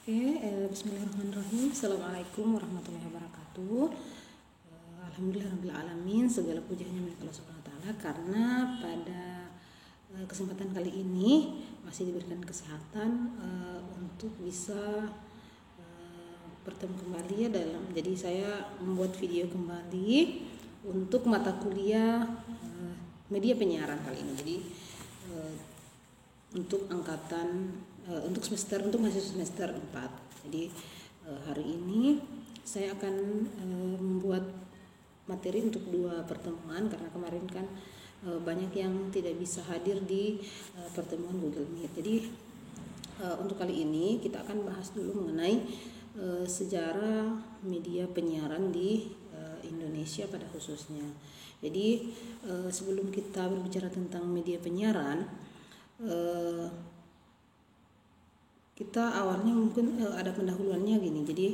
Bismillahirrahmanirrahim. Assalamualaikum warahmatullahi wabarakatuh. Alhamdulillahirrahmanirrahim. Segala puji hanya milik Allah Subhanahu wa Ta'ala, karena pada kesempatan kali ini masih diberikan kesehatan untuk bisa bertemu kembali ya jadi saya membuat video kembali untuk mata kuliah media penyiaran kali ini. Jadi untuk mahasiswa semester 4. Jadi hari ini saya akan membuat materi untuk 2 pertemuan, karena kemarin kan banyak yang tidak bisa hadir di pertemuan Google Meet. Jadi untuk kali ini kita akan bahas dulu mengenai sejarah media penyiaran di Indonesia pada khususnya. Jadi sebelum kita berbicara tentang media penyiaran, kita awalnya mungkin ada pendahuluannya gini. Jadi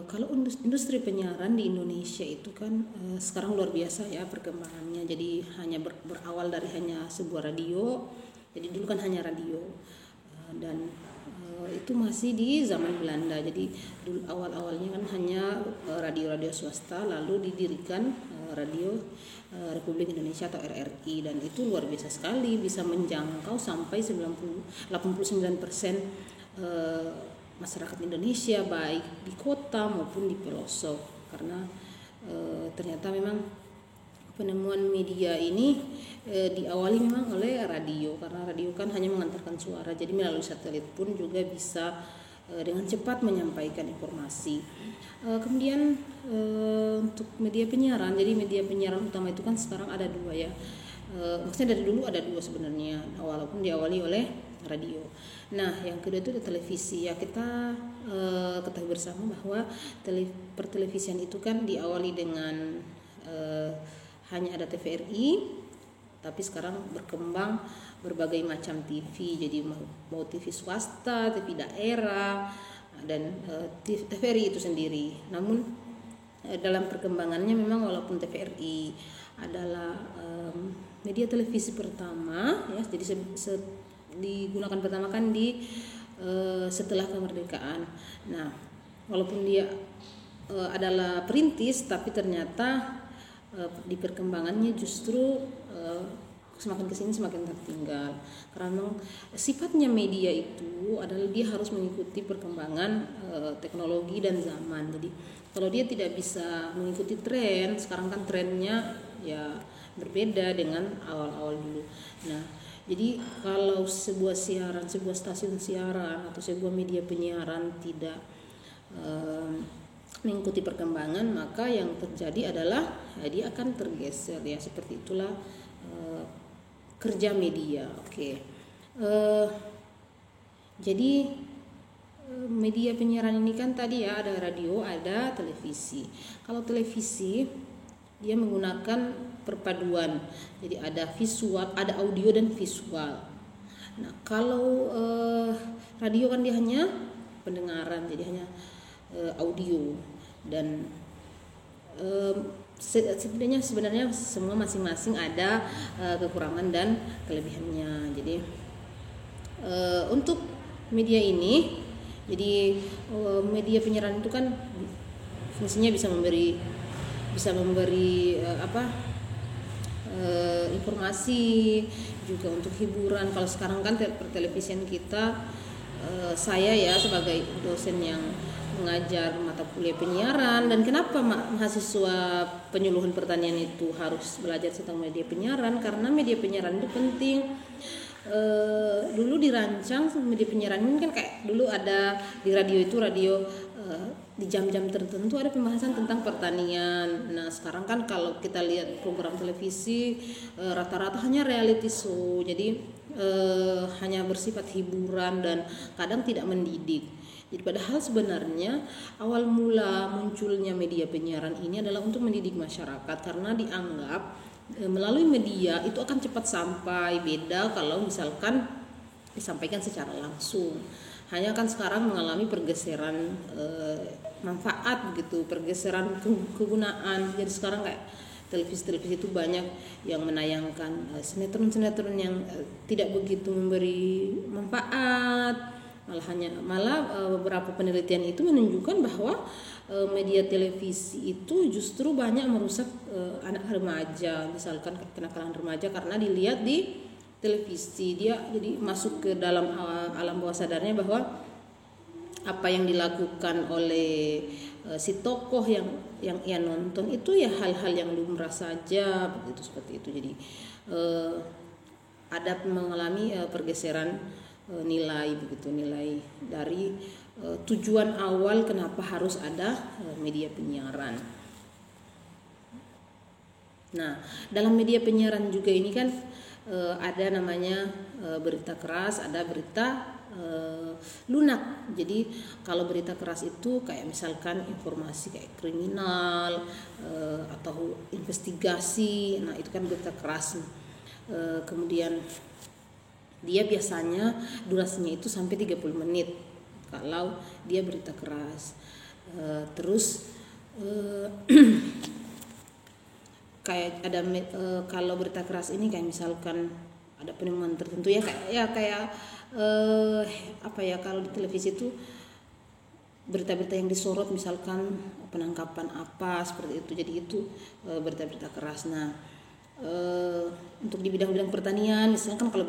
kalau industri penyiaran di Indonesia itu kan sekarang luar biasa ya perkembangannya. Jadi hanya berawal dari hanya sebuah radio. Jadi dulu kan hanya radio dan itu masih di zaman Belanda. Jadi dulu awal-awalnya kan hanya radio-radio swasta, lalu didirikan radio Republik Indonesia atau RRI, dan itu luar biasa sekali, bisa menjangkau sampai 89% masyarakat Indonesia, baik di kota maupun di pelosok. Karena ternyata memang penemuan media ini diawali memang oleh radio, karena radio kan hanya mengantarkan suara, jadi melalui satelit pun juga bisa dengan cepat menyampaikan informasi. Kemudian untuk media penyiaran, jadi media penyiaran utama itu kan sekarang ada 2 ya. Maksudnya dari dulu ada 2 sebenarnya, walaupun diawali oleh radio. Nah, yang kedua itu televisi ya. Kita ketahui bersama bahwa pertelevisian itu kan diawali dengan hanya ada TVRI, tapi sekarang berkembang berbagai macam TV. Jadi mau TV swasta, TV daerah, dan TVRI itu sendiri. Namun dalam perkembangannya memang walaupun TVRI adalah media televisi pertama ya, jadi digunakan pertama kan di setelah kemerdekaan. Nah, walaupun dia adalah perintis, tapi ternyata di perkembangannya justru semakin kesini semakin tertinggal, karena sifatnya media itu adalah dia harus mengikuti perkembangan teknologi dan zaman. Jadi kalau dia tidak bisa mengikuti tren, sekarang kan trennya ya berbeda dengan awal-awal dulu. Nah, jadi kalau sebuah stasiun siaran atau sebuah media penyiaran tidak mengikuti perkembangan, maka yang terjadi adalah dia akan tergeser ya. Seperti itulah kerja media. Jadi media penyiaran ini kan tadi ya ada radio, ada televisi. Kalau televisi dia menggunakan perpaduan, jadi ada visual, ada audio dan visual. Nah, kalau radio kan dia hanya pendengaran, jadi hanya audio, dan sebenarnya semua masing-masing ada kekurangan dan kelebihannya. Jadi untuk media ini, jadi media penyiaran itu kan fungsinya bisa memberi informasi, juga untuk hiburan. Kalau sekarang kan pertelevisian kita, saya ya sebagai dosen yang mengajar mata kuliah penyiaran, dan kenapa mahasiswa penyuluhan pertanian itu harus belajar tentang media penyiaran, karena media penyiaran itu penting. Dulu dirancang media penyiaran ini kan kayak dulu ada di radio itu di jam-jam tertentu ada pembahasan tentang pertanian. Nah, sekarang kan kalau kita lihat program televisi rata-rata hanya reality show, jadi hanya bersifat hiburan dan kadang tidak mendidik. Jadi padahal sebenarnya awal mula munculnya media penyiaran ini adalah untuk mendidik masyarakat, karena dianggap melalui media itu akan cepat sampai, beda kalau misalkan disampaikan secara langsung. Hanya kan sekarang mengalami pergeseran manfaat gitu, pergeseran kegunaan. Jadi sekarang kayak televisi itu banyak yang menayangkan sinetron yang tidak begitu memberi manfaat, Malah beberapa penelitian itu menunjukkan bahwa media televisi itu justru banyak merusak anak remaja, misalkan kenakalan remaja, karena dilihat di televisi. Dia jadi masuk ke dalam alam bawah sadarnya bahwa apa yang dilakukan oleh si tokoh yang ia nonton itu ya hal-hal yang lumrah saja, begitu, seperti itu. Jadi ada mengalami pergeseran nilai, begitu, nilai dari tujuan awal kenapa harus ada media penyiaran. Nah, dalam media penyiaran juga ini kan ada namanya berita keras, ada berita lunak. Jadi kalau berita keras itu kayak misalkan informasi kayak kriminal atau investigasi, nah itu kan berita keras. Kemudian dia biasanya durasinya itu sampai 30 menit kalau dia berita keras. Terus kayak ada kalau berita keras ini kayak misalkan ada penemuan tertentu ya kayak apa ya, kalau di televisi itu berita-berita yang disorot, misalkan penangkapan apa seperti itu. Jadi itu berita-berita keras. Nah, untuk di bidang-bidang pertanian misalkan kalau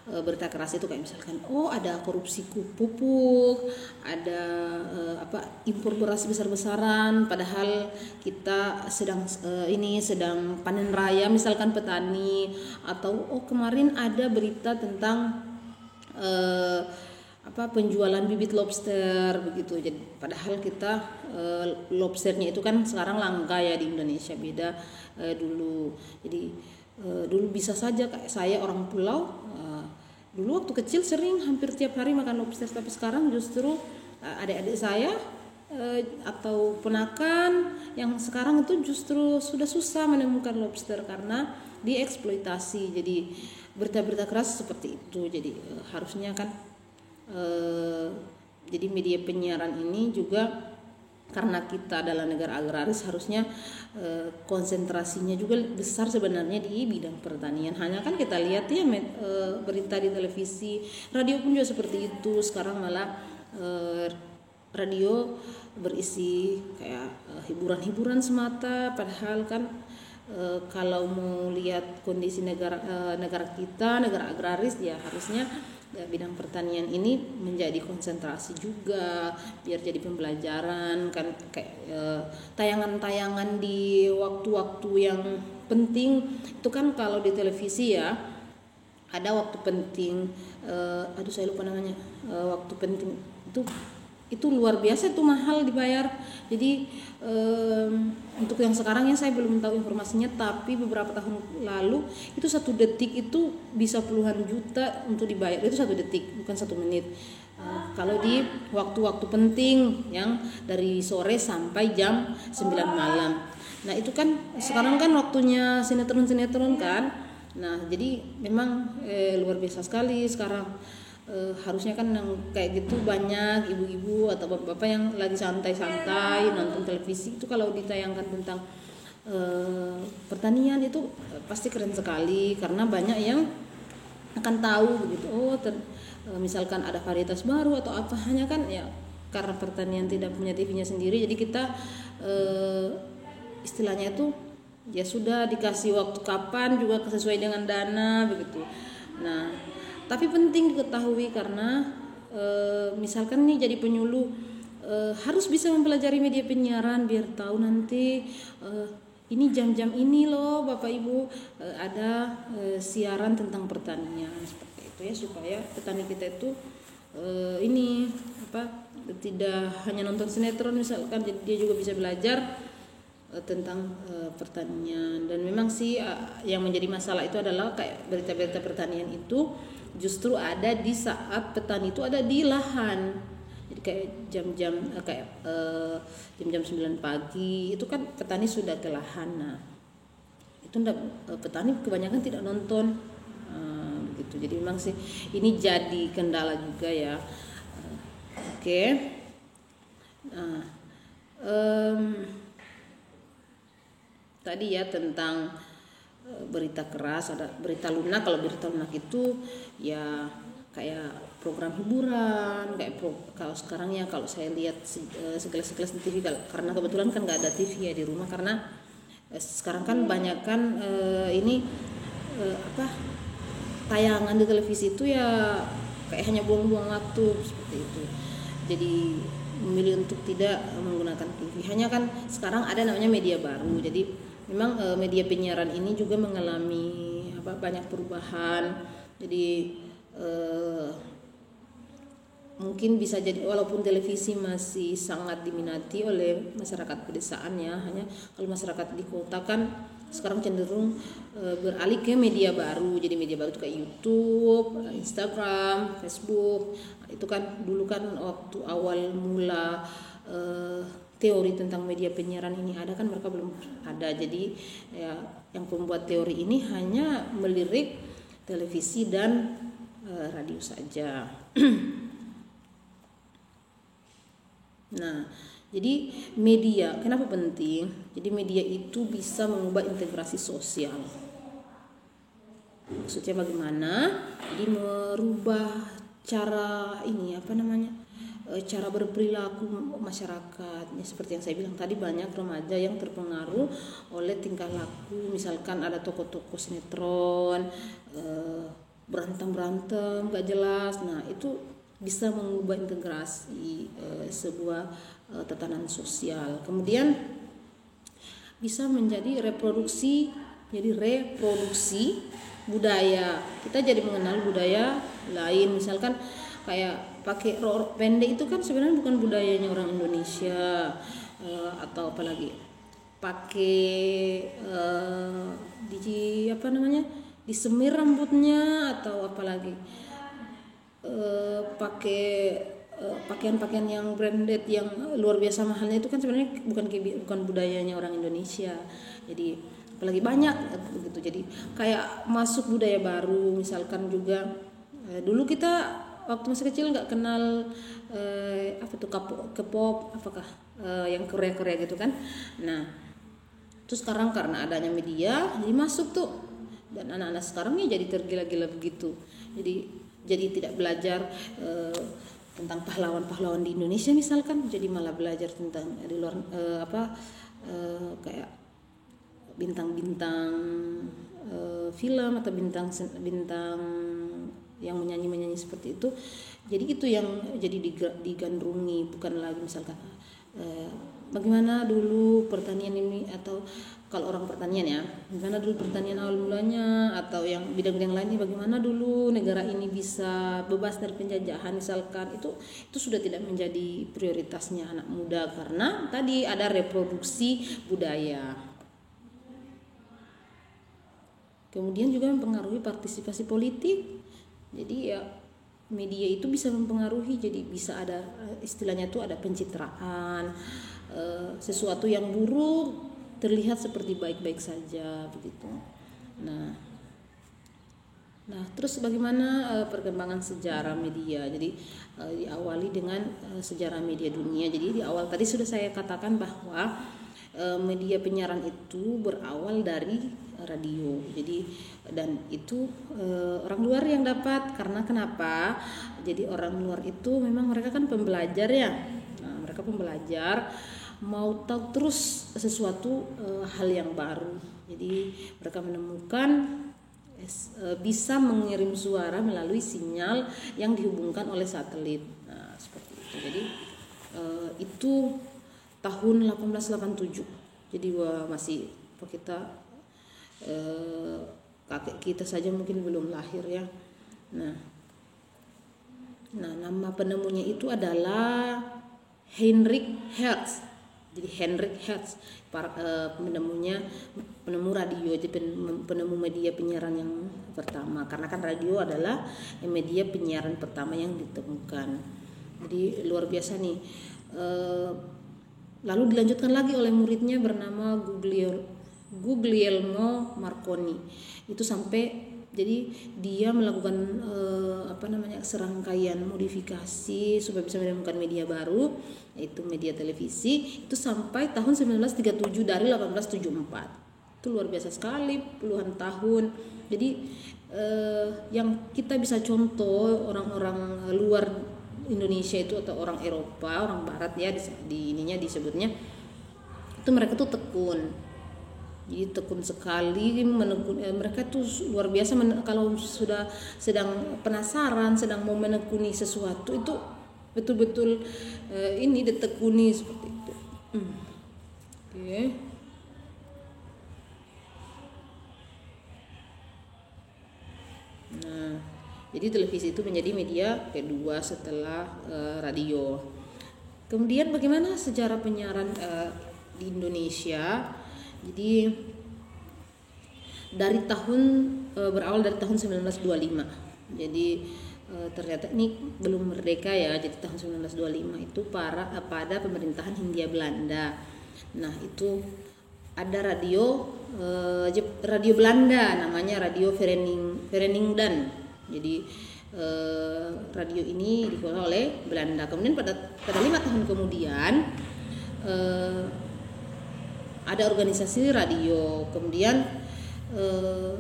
berita keras itu kayak misalkan ada korupsi pupuk, ada impor beras besar-besaran, padahal kita sedang panen raya, misalkan petani, atau kemarin ada berita tentang penjualan bibit lobster, begitu. Jadi padahal kita lobsternya itu kan sekarang langka ya di Indonesia, beda dulu. Jadi dulu bisa saja kayak saya orang pulau, dulu waktu kecil sering hampir tiap hari makan lobster, tapi sekarang justru adik-adik saya atau ponakan yang sekarang itu justru sudah susah menemukan lobster karena dieksploitasi. Jadi berita-berita keras seperti itu. Jadi harusnya kan jadi media penyiaran ini juga, karena kita adalah negara agraris, harusnya konsentrasinya juga besar sebenarnya di bidang pertanian. Hanya kan kita lihat ya berita di televisi, radio pun juga seperti itu. Sekarang malah radio berisi kayak hiburan-hiburan semata, padahal kan kalau mau lihat kondisi negara kita, negara agraris, ya harusnya bidang pertanian ini menjadi konsentrasi juga, biar jadi pembelajaran kan, kayak tayangan-tayangan di waktu-waktu yang penting itu kan. Kalau di televisi ya ada waktu penting, saya lupa namanya, waktu penting itu luar biasa, itu mahal dibayar. Jadi untuk yang sekarang ya saya belum tahu informasinya, tapi beberapa tahun lalu itu 1 detik itu bisa puluhan juta untuk dibayar. Itu 1 detik, bukan 1 menit. Kalau di waktu-waktu penting yang dari sore sampai jam 9 malam. Nah itu kan sekarang kan waktunya sinetron kan. Nah jadi memang luar biasa sekali sekarang. Harusnya kan yang kayak gitu banyak ibu-ibu atau bapak-bapak yang lagi santai-santai nonton televisi itu, kalau ditayangkan tentang pertanian itu pasti keren sekali, karena banyak yang akan tahu begitu. Misalkan ada varietas baru atau apa, hanya kan ya karena pertanian tidak punya TV-nya sendiri, jadi kita istilahnya itu ya sudah dikasih waktu kapan juga sesuai dengan dana begitu. Nah tapi penting diketahui karena misalkan nih jadi penyuluh harus bisa mempelajari media penyiaran biar tahu nanti ini jam-jam ini loh Bapak Ibu ada siaran tentang pertanian, seperti itu ya, supaya petani kita itu tidak hanya nonton sinetron misalkan, jadi dia juga bisa belajar tentang pertanian. Dan memang sih yang menjadi masalah itu adalah kayak berita-berita pertanian itu justru ada di saat petani itu ada di lahan. Jadi kayak jam-jam 9 pagi itu kan petani sudah ke lahan. Nah itu petani kebanyakan tidak nonton begitu. Jadi memang sih ini jadi kendala juga ya. Oke. Nah tadi ya tentang berita keras, ada berita lunak. Kalau berita lunak itu ya kayak program hiburan kayak kalau sekarang ya kalau saya lihat sekilas-sekilas di TV karena kebetulan kan nggak ada TV ya di rumah karena sekarang kan banyak kan ini tayangan di televisi itu ya kayak hanya buang-buang waktu seperti itu. Jadi memilih untuk tidak menggunakan TV. Hanya kan sekarang ada namanya media baru. Jadi memang media penyiaran ini juga mengalami banyak perubahan. Jadi mungkin bisa jadi walaupun televisi masih sangat diminati oleh masyarakat pedesaan ya, hanya kalau masyarakat di kota kan sekarang cenderung beralih ke media baru. Jadi media baru itu kayak YouTube, Instagram, Facebook. Itu kan dulu kan waktu awal mula teori tentang media penyiaran ini ada kan mereka belum ada. Jadi ya yang pembuat teori ini hanya melirik televisi dan radio saja. Nah, jadi media kenapa penting? Jadi media itu bisa mengubah integrasi sosial. Maksudnya bagaimana? Jadi merubah cara cara berperilaku masyarakat. Ya, seperti yang saya bilang tadi banyak remaja yang terpengaruh oleh tingkah laku. Misalkan ada tokoh-tokoh sinetron berantem gak jelas. Nah, itu bisa mengubah integrasi sebuah tatanan sosial. Kemudian bisa menjadi reproduksi budaya. Kita jadi mengenal budaya lain. Misalkan kayak pakai rok pendek itu kan sebenarnya bukan budayanya orang Indonesia, atau apalagi pakai disemir rambutnya, atau apalagi pakai pakaian-pakaian yang branded yang luar biasa mahalnya itu kan sebenarnya bukan budayanya orang Indonesia. Jadi apalagi banyak begitu. Jadi kayak masuk budaya baru. Misalkan juga dulu kita waktu masih kecil nggak kenal K-pop apakah yang Korea gitu kan. Nah, terus sekarang karena adanya media jadi masuk tuh, dan anak-anak sekarang ya jadi tergila-gila begitu. Jadi tidak belajar tentang pahlawan-pahlawan di Indonesia misalkan, jadi malah belajar tentang di luar kayak bintang-bintang film atau bintang yang menyanyi seperti itu. Jadi itu yang jadi digandrungi, bukan lagi misalkan bagaimana dulu pertanian ini, atau kalau orang pertanian ya, bagaimana dulu pertanian awal mulanya, atau yang bidang-bidang lainnya bagaimana dulu negara ini bisa bebas dari penjajahan misalkan. Itu sudah tidak menjadi prioritasnya anak muda karena tadi ada reproduksi budaya. Kemudian juga mempengaruhi partisipasi politik. Jadi ya media itu bisa mempengaruhi, jadi bisa ada istilahnya itu ada pencitraan, sesuatu yang buruk terlihat seperti baik-baik saja begitu. Nah terus bagaimana perkembangan sejarah media? Jadi diawali dengan sejarah media dunia. Jadi di awal tadi sudah saya katakan bahwa media penyiaran itu berawal dari radio. Jadi dan itu orang luar yang dapat. Karena kenapa? Jadi orang luar itu memang mereka kan pembelajar ya. Nah, mereka pembelajar, mau tahu terus sesuatu hal yang baru. Jadi mereka menemukan bisa mengirim suara melalui sinyal yang dihubungkan oleh satelit. Nah, seperti itu. Jadi itu tahun 1887. Jadi masih kita kakek kita saja mungkin belum lahir ya. Nah nama penemunya itu adalah Heinrich Hertz. Jadi Heinrich Hertz penemu radio, jadi penemu media penyiaran yang pertama, karena kan radio adalah media penyiaran pertama yang ditemukan. Jadi luar biasa nih. Lalu dilanjutkan lagi oleh muridnya bernama Guglielmo Marconi. Itu sampai jadi dia melakukan serangkaian modifikasi supaya bisa menemukan media baru, yaitu media televisi, itu sampai tahun 1937 dari 1874. Itu Itu luar biasa sekali, puluhan tahun. Jadi yang kita bisa contoh orang-orang luar Indonesia itu atau orang Eropa, orang Barat ya di ininya disebutnya itu mereka tuh tekun. Jadi tekun sekali menekun, mereka tuh luar biasa kalau sudah sedang penasaran, sedang mau menekuni sesuatu itu betul-betul ini ditekuni seperti itu. Oke. Nah, jadi televisi itu menjadi media kedua setelah radio. Kemudian bagaimana sejarah penyiaran di Indonesia? Jadi dari berawal dari tahun 1925. Jadi ternyata ini belum merdeka ya. Jadi tahun 1925 itu pada pemerintahan Hindia Belanda. Nah, itu ada radio Belanda namanya Radio Verenigden. Jadi radio ini dikelola oleh Belanda. Kemudian pada 5 tahun kemudian ada organisasi radio. Kemudian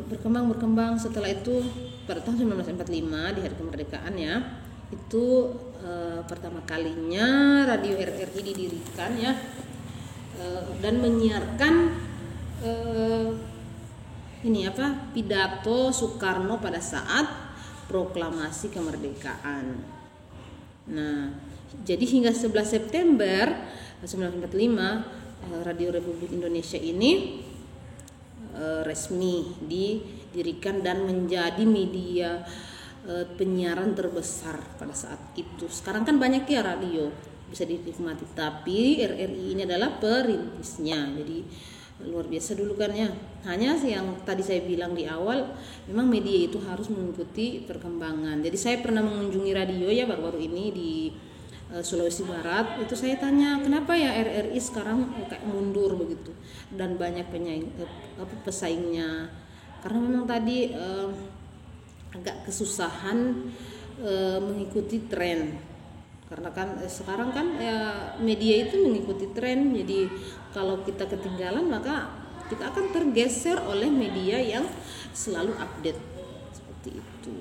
berkembang. Setelah itu pada tahun 1945 di hari kemerdekaan ya, itu pertama kalinya radio RRI didirikan ya, dan menyiarkan pidato Soekarno pada saat proklamasi kemerdekaan. Nah, jadi hingga 11 September 1945 Radio Republik Indonesia ini resmi didirikan dan menjadi media penyiaran terbesar pada saat itu. Sekarang kan banyak ya radio bisa dinikmati, tapi RRI ini adalah perintisnya. Jadi luar biasa dulu kan ya. Hanya yang tadi saya bilang di awal, memang media itu harus mengikuti perkembangan. Jadi saya pernah mengunjungi radio ya baru-baru ini di Sulawesi Barat. Itu saya tanya, kenapa ya RRI sekarang kayak mundur begitu dan banyak pesaingnya. Karena memang tadi agak kesusahan mengikuti tren. Karena kan sekarang kan ya media itu mengikuti tren. Jadi kalau kita ketinggalan maka kita akan tergeser oleh media yang selalu update seperti itu.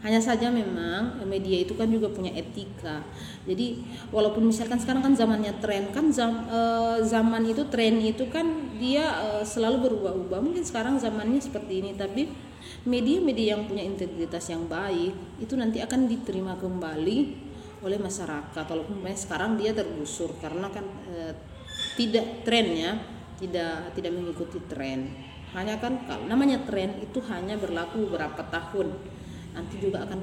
Hanya saja memang media itu kan juga punya etika. Jadi walaupun misalkan sekarang kan zamannya tren kan zaman itu tren itu kan dia selalu berubah-ubah. Mungkin sekarang zamannya seperti ini, tapi media-media yang punya integritas yang baik itu nanti akan diterima kembali oleh masyarakat. Walaupun sekarang dia tergusur karena kan tidak trennya tidak mengikuti tren. Hanya kan kalau namanya tren itu hanya berlaku beberapa tahun, nanti juga akan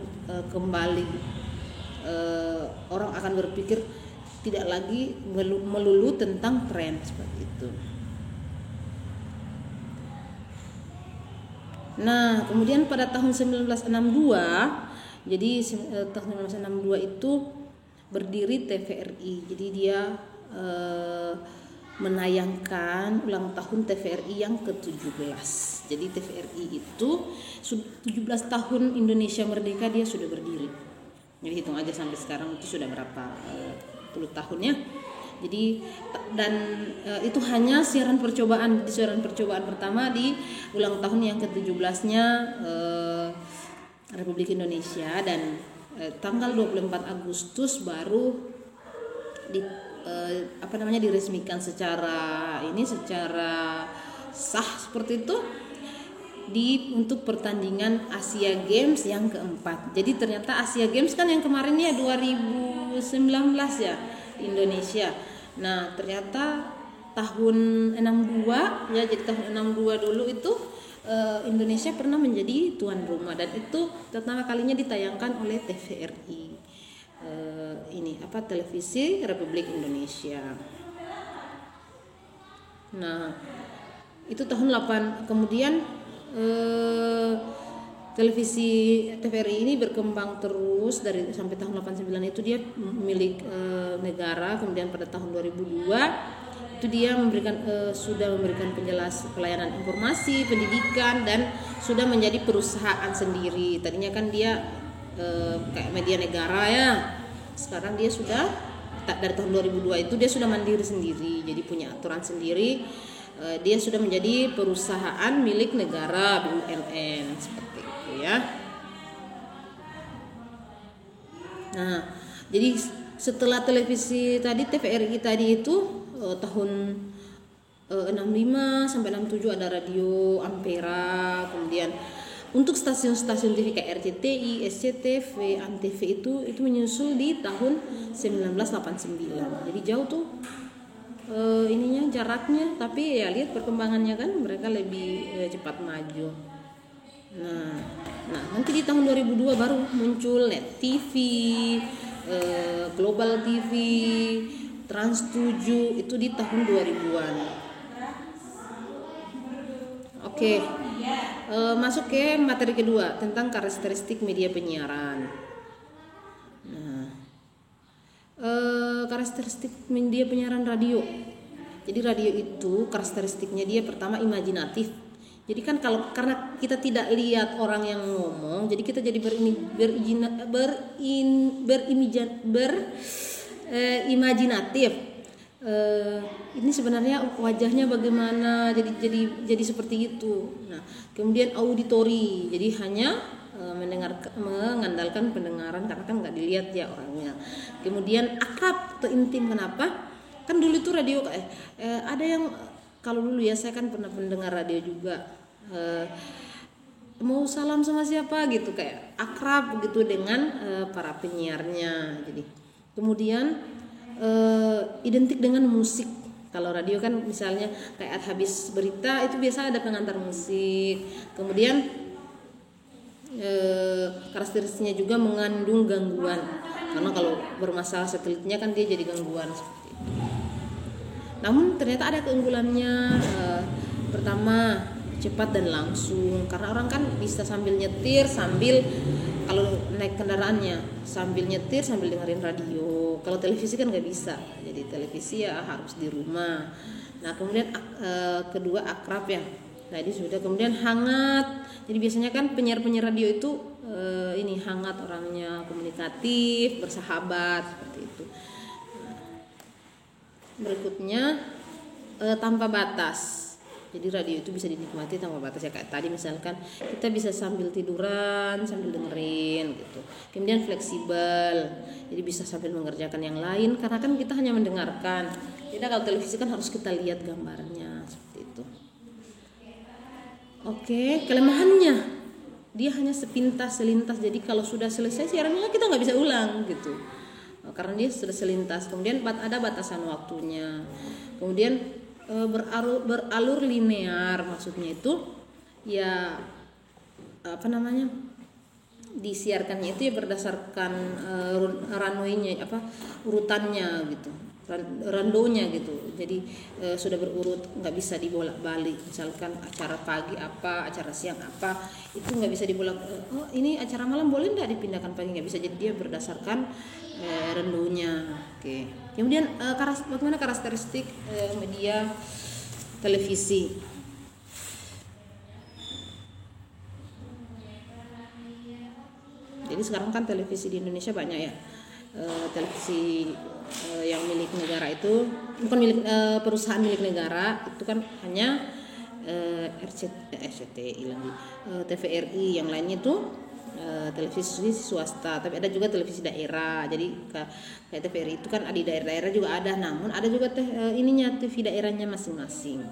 kembali, orang akan berpikir tidak lagi melulu tentang tren seperti itu. Nah, kemudian pada tahun 1962, jadi tahun 1962 itu berdiri TVRI. Jadi dia menayangkan ulang tahun TVRI yang ke-17. Jadi TVRI itu 17 tahun Indonesia merdeka dia sudah berdiri. Jadi hitung aja sampai sekarang itu sudah berapa puluh tahun ya. Jadi dan itu hanya siaran percobaan. Di siaran percobaan pertama di ulang tahun yang ke-17-nya Republik Indonesia, dan tanggal 24 Agustus baru diresmikan secara sah seperti itu untuk pertandingan Asia Games yang keempat. Jadi ternyata Asia Games kan yang kemarin ya 2019 ya di Indonesia. Nah, ternyata tahun 62 ya, jadi tahun 62 dulu itu Indonesia pernah menjadi tuan rumah, dan itu pertama kalinya ditayangkan oleh TVRI. Televisi Republik Indonesia. Nah, itu tahun 8. Kemudian televisi TVRI ini berkembang terus sampai tahun 89 itu dia milik negara. Kemudian pada tahun 2002 itu dia sudah memberikan pelayanan informasi, pendidikan, dan sudah menjadi perusahaan sendiri. Tadinya kan dia kayak media negara ya. Sekarang dia sudah dari tahun 2002 itu dia sudah mandiri sendiri, jadi punya aturan sendiri. dia sudah menjadi perusahaan milik negara BUMN seperti itu ya. Nah, jadi setelah televisi tadi TVRI tadi itu tahun 65 sampai 67 ada radio Ampera, kemudian untuk stasiun-stasiun TV kayak RCTI, SCTV, Antv itu menyusul di tahun 1989. Jadi jauh tuh ininya jaraknya, tapi ya lihat perkembangannya kan mereka lebih cepat maju. Nah nanti di tahun 2002 baru muncul Net TV, Global TV, Trans 7 itu di tahun 2000-an. Oke. Masuk ke materi kedua tentang karakteristik media penyiaran. Nah, karakteristik media penyiaran radio. Jadi radio itu karakteristiknya dia pertama imajinatif. Jadi kan karena kita tidak lihat orang yang ngomong, jadi kita jadi berimajinatif. Ini sebenarnya wajahnya bagaimana, jadi seperti itu. Nah, kemudian auditori, jadi hanya mengandalkan pendengaran karena kan nggak dilihat ya orangnya. Kemudian akrab atau intim, kenapa? Kan dulu itu radio ada yang kalau dulu ya saya kan pernah pendengar radio juga, mau salam sama siapa gitu kayak akrab gitu dengan para penyiarnya. Jadi kemudian identik dengan musik. Kalau radio kan misalnya kayak habis berita itu biasa ada pengantar musik. Kemudian karakteristiknya juga mengandung gangguan, karena kalau bermasalah satelitnya kan dia jadi gangguan seperti itu. Namun ternyata ada keunggulannya. Pertama, cepat dan langsung, karena orang kan bisa sambil nyetir, sambil kalau naik kendaraannya sambil nyetir sambil dengerin radio. Kalau televisi kan nggak bisa, jadi televisi ya harus di rumah. Nah kemudian kedua akrab ya tadi sudah. Kemudian hangat, jadi biasanya kan penyiar radio itu ini hangat orangnya, komunikatif, bersahabat seperti itu. Berikutnya tanpa batas. Jadi radio itu bisa dinikmati tanpa batas ya, kayak tadi misalkan kita bisa sambil tiduran sambil dengerin gitu. Kemudian fleksibel, jadi bisa sambil mengerjakan yang lain karena kan kita hanya mendengarkan. Jadi kalau televisi kan harus kita lihat gambarnya seperti itu. Oke, kelemahannya dia hanya sepintas selintas, jadi kalau sudah selesai siarannya kita nggak bisa ulang gitu. Karena dia sudah selintas. Kemudian ada batasan waktunya. Kemudian beralur linear, maksudnya itu ya disiarkannya itu ya berdasarkan runway-nya urutannya gitu, randonya gitu. Jadi sudah berurut, nggak bisa dibolak-balik. Misalkan acara pagi apa, acara siang apa, itu nggak bisa dibolak. Oh ini acara malam boleh nggak dipindahkan pagi, nggak bisa. Jadi dia berdasarkan randonya. Oke. Kemudian bagaimana karakteristik media televisi? Jadi sekarang kan televisi di Indonesia banyak ya. Televisi yang milik negara itu bukan milik perusahaan milik negara, itu kan hanya RCTI lagi, TVRI, yang lainnya itu televisi swasta. Tapi ada juga televisi daerah. Jadi kayak TVRI itu kan di daerah-daerah juga ada, namun ada juga TV daerahnya masing-masing.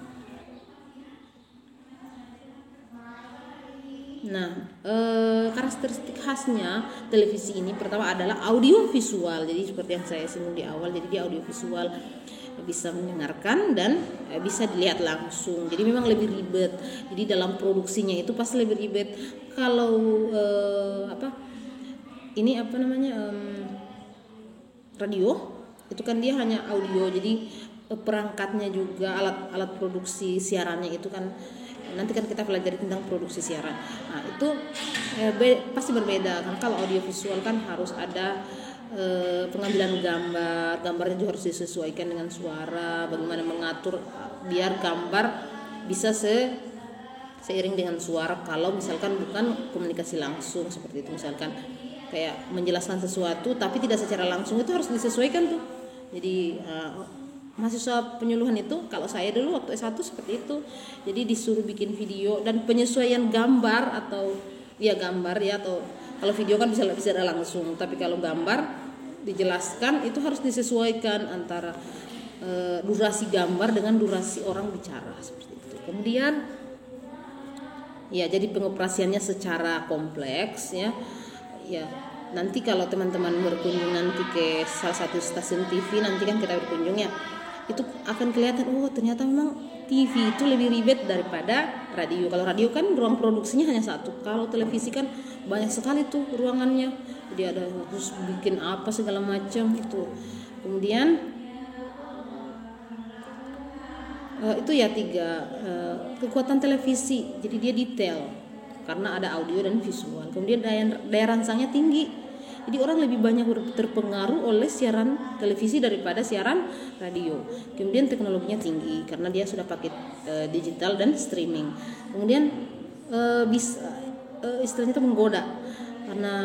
Nah, karakteristik khasnya televisi ini pertama adalah audio visual. Jadi seperti yang saya singgung di awal, jadi dia audio visual, bisa mendengarkan dan bisa dilihat langsung. Jadi memang lebih ribet. Jadi dalam produksinya itu pasti lebih ribet. Kalau radio itu kan dia hanya audio, jadi perangkatnya juga alat produksi siarannya itu kan nanti kan kita pelajari tentang produksi siaran. Nah itu pasti berbeda kan. Kalau audio visual kan harus ada pengambilan gambarnya juga harus disesuaikan dengan suara, bagaimana mengatur biar gambar bisa seiring dengan suara. Kalau misalkan bukan komunikasi langsung seperti itu, misalkan kayak menjelaskan sesuatu tapi tidak secara langsung, itu harus disesuaikan tuh. Jadi mahasiswa penyuluhan itu, kalau saya dulu waktu S1 seperti itu. Jadi disuruh bikin video dan penyesuaian gambar atau ya gambar ya, atau kalau video kan bisa langsung, tapi kalau gambar dijelaskan itu harus disesuaikan antara durasi gambar dengan durasi orang bicara seperti itu. Kemudian ya jadi pengoperasiannya secara kompleks ya. Ya, nanti kalau teman-teman berkunjung nanti ke salah satu stasiun TV, nanti kan kita berkunjung ya, itu akan kelihatan ternyata memang TV itu lebih ribet daripada radio. Kalau radio kan ruang produksinya hanya satu, kalau televisi kan banyak sekali tuh ruangannya, jadi ada harus bikin apa segala macam itu. Kemudian itu ya 3 kekuatan televisi, jadi dia detail karena ada audio dan visual. Kemudian daya rangsangnya tinggi, jadi orang lebih banyak terpengaruh oleh siaran televisi daripada siaran radio. Kemudian teknologinya tinggi karena dia sudah pakai digital dan streaming. Kemudian bisa istilahnya itu menggoda karena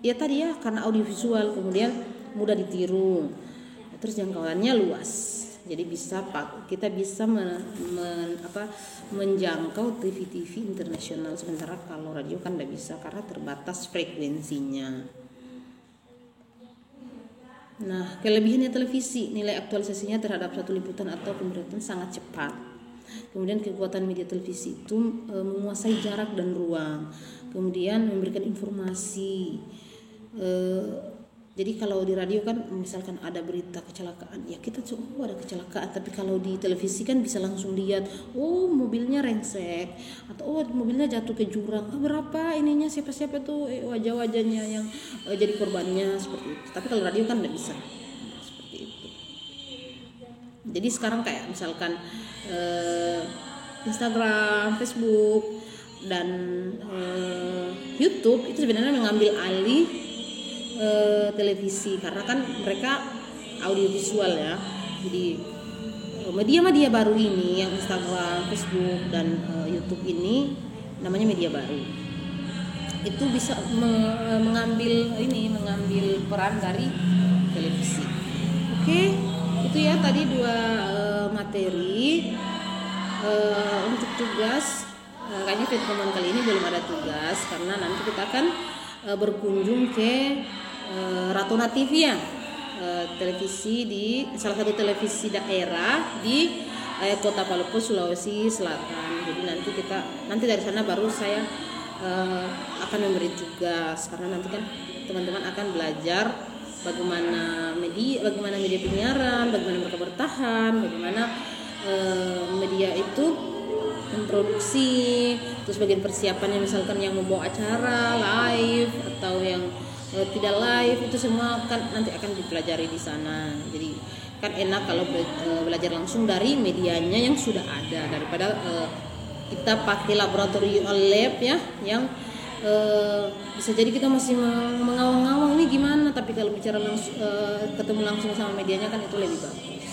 ya tadi ya, karena audiovisual. Kemudian mudah ditiru, terus jangkauannya luas. Jadi kita bisa menjangkau TV internasional, sementara kalau radio kan tidak bisa karena terbatas frekuensinya. Nah, kelebihannya televisi, nilai aktualisasinya terhadap satu liputan atau pemberitaan sangat cepat. Kemudian kekuatan media televisi itu menguasai jarak dan ruang. Kemudian memberikan informasi. Jadi kalau di radio kan misalkan ada berita kecelakaan, ya kita coba ada kecelakaan, tapi kalau di televisi kan bisa langsung lihat, mobilnya rengsek, atau mobilnya jatuh ke jurang, berapa ininya, siapa-siapa tuh wajah-wajahnya yang jadi korbannya, seperti itu. Tapi kalau radio kan nggak bisa seperti itu. Jadi sekarang kayak misalkan Instagram, Facebook, dan YouTube itu sebenarnya mengambil alih televisi, karena kan mereka audiovisual ya. Jadi media-media baru ini yang Instagram, Facebook, dan YouTube ini namanya media baru. Itu bisa mengambil peran dari televisi. Oke, itu ya tadi 2 materi. Untuk tugas kayaknya pertemuan kali ini belum ada tugas karena nanti kita akan berkunjung ke Ratona TV ya, televisi di salah satu televisi daerah di Kota Palopo, Sulawesi Selatan. Jadi nanti dari sana baru saya akan memberi tugas, karena nanti kan teman-teman akan belajar bagaimana media penyiaran, bagaimana mereka bertahan, bagaimana media itu memproduksi, terus bagian persiapannya, misalkan yang membawa acara live atau yang tidak live, itu semua kan nanti akan dipelajari di sana. Jadi kan enak kalau belajar langsung dari medianya yang sudah ada daripada kita pakai laboratorium lab ya, yang bisa jadi kita masih mengawang-awang ini gimana, tapi kalau bicara langsung ketemu langsung sama medianya kan itu lebih bagus.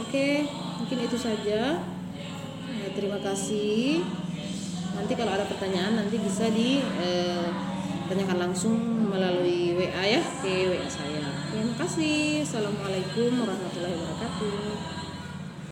Oke, mungkin itu saja. Terima kasih. Nanti kalau ada pertanyaan nanti bisa ditanyakan langsung melalui WA ya, ke WA saya. Terima kasih. Assalamualaikum warahmatullahi wabarakatuh.